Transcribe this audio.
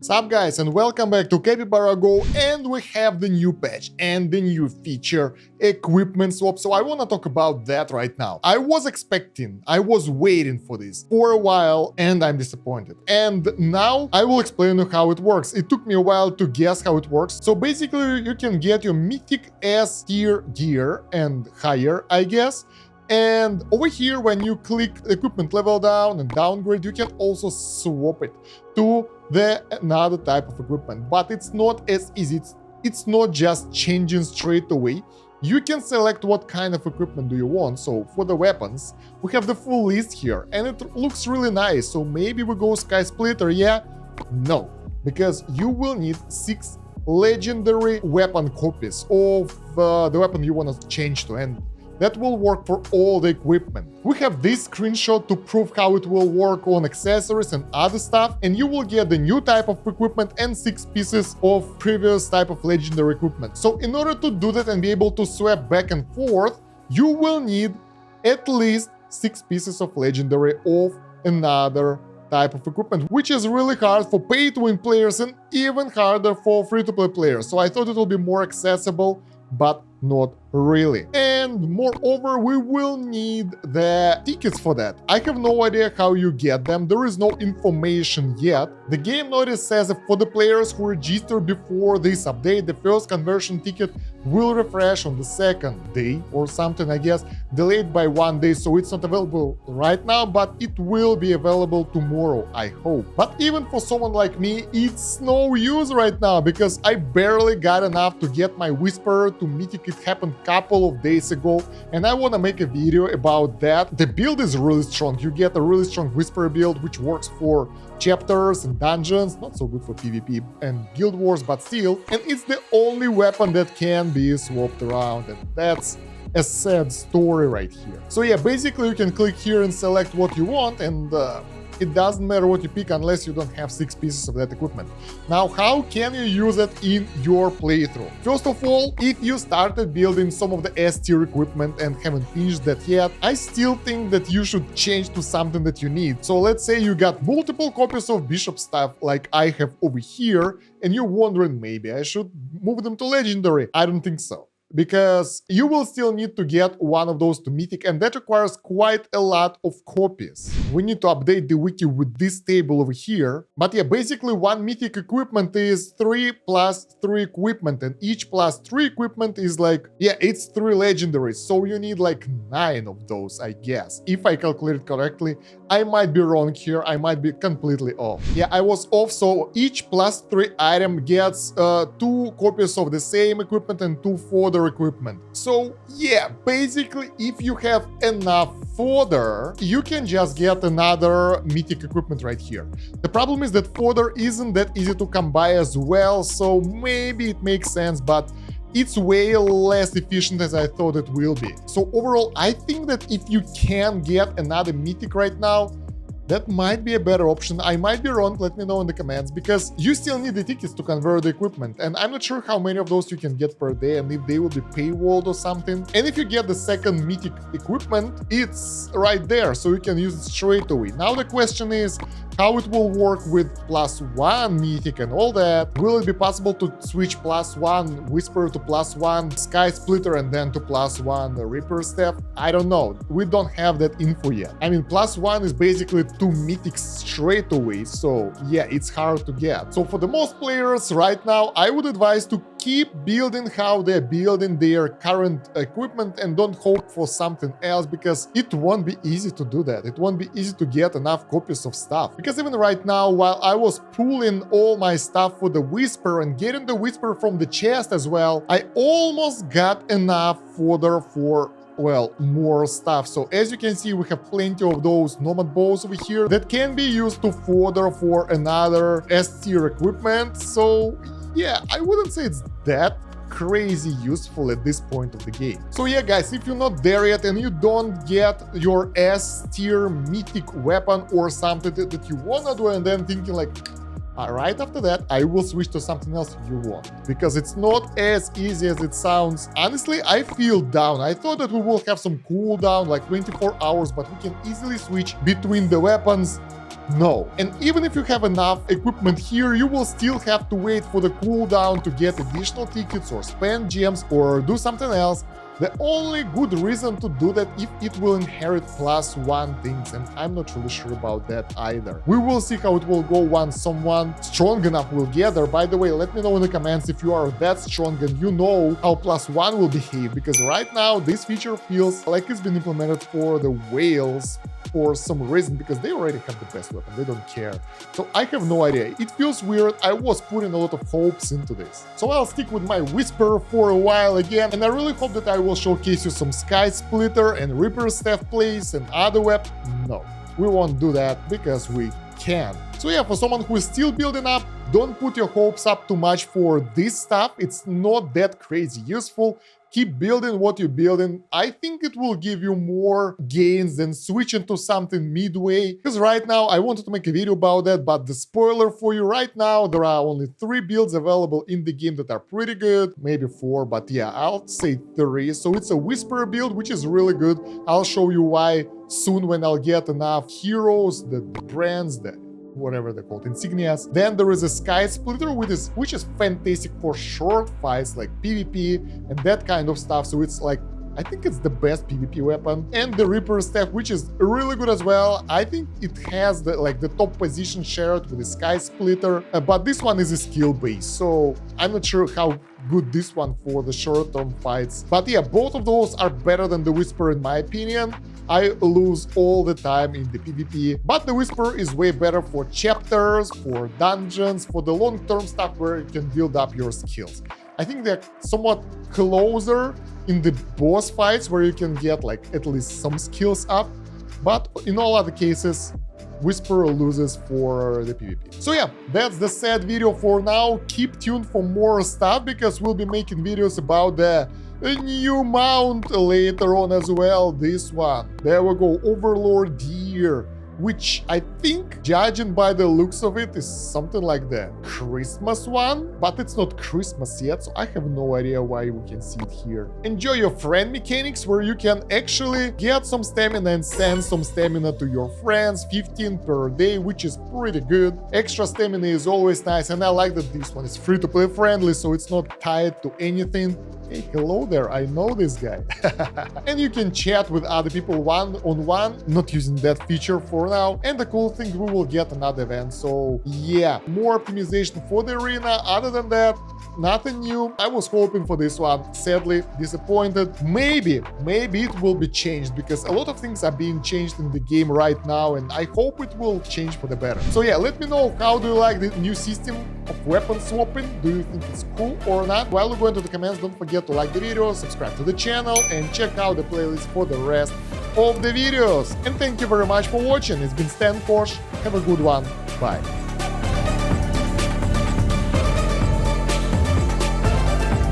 Sup guys, and welcome back to Capybara Go, and we have the new patch and the new feature, equipment swap. So I want to talk about that right now. I was waiting for this for a while, and I'm disappointed. And now I will explain you how it works. It took me a while to guess how it works. So basically you can get your mythic S tier gear and higher, I guess. And over here, when you click equipment level down and downgrade, you can also swap it to another type of equipment. But it's not as easy. It's not just changing straight away. You can select what kind of equipment do you want. So for the weapons, we have the full list here, and it looks really nice. So maybe we go Sky Splitter, yeah? No, because you will need 6 legendary weapon copies of the weapon you want to change to, and that will work for all the equipment. We have this screenshot to prove how it will work on accessories and other stuff, and you will get the new type of equipment and 6 pieces of previous type of legendary equipment. So in order to do that and be able to swap back and forth, you will need at least 6 pieces of legendary of another type of equipment, which is really hard for pay-to-win players and even harder for free-to-play players. So I thought it will be more accessible, but not really. And moreover, we will need the tickets for that. I have no idea how you get them. There is no information yet. The game notice says that for the players who register before this update, the first conversion ticket will refresh on the second day or something, I guess, delayed by 1 day. So it's not available right now, but it will be available tomorrow, I hope. But even for someone like me, it's no use right now because I barely got enough to get my Whisperer to Mythic. It happened a couple of days ago, and I want to make a video about that. The build is really strong. You get a really strong Whisperer build, which works for chapters and dungeons, not so good for PvP and Guild Wars, but still. And it's the only weapon that can be swapped around, and that's a sad story right here. So yeah, basically you can click here and select what you want, and it doesn't matter what you pick unless you don't have 6 pieces of that equipment. Now, how can you use it in your playthrough? First of all, if you started building some of the S tier equipment and haven't finished that yet, I still think that you should change to something that you need. So let's say you got multiple copies of Bishop stuff like I have over here, and you're wondering maybe I should move them to Legendary. I don't think so, because you will still need to get one of those to Mythic, and that requires quite a lot of copies. We need to update the wiki with this table over here. But yeah, basically one Mythic equipment is 3 plus 3 equipment, and each plus 3 equipment is like, yeah, it's 3 legendaries, so you need like 9 of those, I guess. If I calculate it correctly, I might be wrong here, I might be completely off. Yeah, I was off, so each plus 3 item gets 2 copies of the same equipment and 2 fodder equipment. So yeah, basically if you have enough fodder, you can just get another mythic equipment right here. The problem is that fodder isn't that easy to come by as well, so maybe it makes sense, but it's way less efficient as I thought it will be. So overall, I think that if you can get another mythic right now, that might be a better option. I might be wrong, let me know in the comments, because you still need the tickets to convert the equipment, and I'm not sure how many of those you can get per day and if they will be paywalled or something. And if you get the second mythic equipment, it's right there, so you can use it straight away. Now the question is how it will work with +1 mythic and all that. Will it be possible to switch +1 Whisperer to +1 Sky Splitter and then to +1 Reaper Staff? I don't know. We don't have that info yet. I mean, +1 is basically 2 mythics straight away, so yeah, it's hard to get. So for the most players right now, I would advise to keep building how they're building their current equipment and don't hope for something else, because it won't be easy to do that. It won't be easy to get enough copies of stuff. Because even right now, while I was pulling all my stuff for the Whisper and getting the Whisper from the chest as well, I almost got enough fodder for, well, more stuff. So as you can see, we have plenty of those nomad bows over here that can be used to fodder for another S tier equipment. So yeah, I wouldn't say it's that crazy useful at this point of the game. So yeah guys, if you're not there yet and you don't get your S tier mythic weapon or something that you wanna do and then thinking like, right after that, I will switch to something else you want, because it's not as easy as it sounds. Honestly, I feel down. I thought that we will have some cooldown, like 24 hours, but we can easily switch between the weapons No. And even if you have enough equipment here, you will still have to wait for the cooldown to get additional tickets or spend gems or do something else. The only good reason to do that if it will inherit +1 things, and I'm not really sure about that either. We will see how it will go once someone strong enough will get there. By the way, let me know in the comments if you are that strong and you know how +1 will behave, because right now this feature feels like it's been implemented for the whales for some reason, because they already have the best weapon, they don't care. So I have no idea, it feels weird. I was putting a lot of hopes into this. So I'll stick with my Whisper for a while again, and I really hope that I will showcase you some Sky Splitter and Reaper Staff plays and other weapons. No, we won't do that because we can. So yeah, for someone who is still building up, don't put your hopes up too much for this stuff. It's not that crazy useful. Keep building what you're building. I think it will give you more gains than switching to something midway. Because right now, I wanted to make a video about that, but the spoiler for you right now, there are only 3 builds available in the game that are pretty good. Maybe 4, but yeah, I'll say 3. So it's a Whisper build, which is really good. I'll show you why soon when I'll get enough heroes, the brands, whatever they're called, insignias. Then there is a Sky Splitter, which is fantastic for short fights like PvP and that kind of stuff. So it's like, I think it's the best PvP weapon. And the Reaper Staff, which is really good as well. I think it has the top position shared with the Sky Splitter, but this one is a skill base, so I'm not sure how good this one for the short-term fights. But yeah, both of those are better than the Whisper in my opinion. I lose all the time in the PvP, but the Whisper is way better for chapters, for dungeons, for the long-term stuff where you can build up your skills. I think they're somewhat closer in the boss fights where you can get like at least some skills up, but in all other cases, Whisper loses for the PvP. So yeah, that's the sad video for now. Keep tuned for more stuff because we'll be making videos about the new mount later on as well. This one, there we go, Overlord Deer, which I think, judging by the looks of it, is something like the Christmas one, but it's not Christmas yet, so I have no idea why we can see it here. Enjoy your friend mechanics, where you can actually get some stamina and send some stamina to your friends, 15 per day, which is pretty good. Extra stamina is always nice, and I like that this one is free-to-play friendly, so it's not tied to anything. Hey, hello there, I know this guy. And you can chat with other people one-on-one, not using that feature for now. And the cool thing, we will get another event. So yeah, more optimization for the arena. Other than that, nothing new. I was hoping for this one, sadly disappointed. Maybe it will be changed, because a lot of things are being changed in the game right now, and I hope it will change for the better. So yeah, let me know, how do you like the new system of weapon swapping? Do you think it's cool or not? While you go into the comments, don't forget to like the video, subscribe to the channel, and check out the playlist for the rest of the videos. And thank you very much for watching. It's been Kosh. Have a good one. Bye.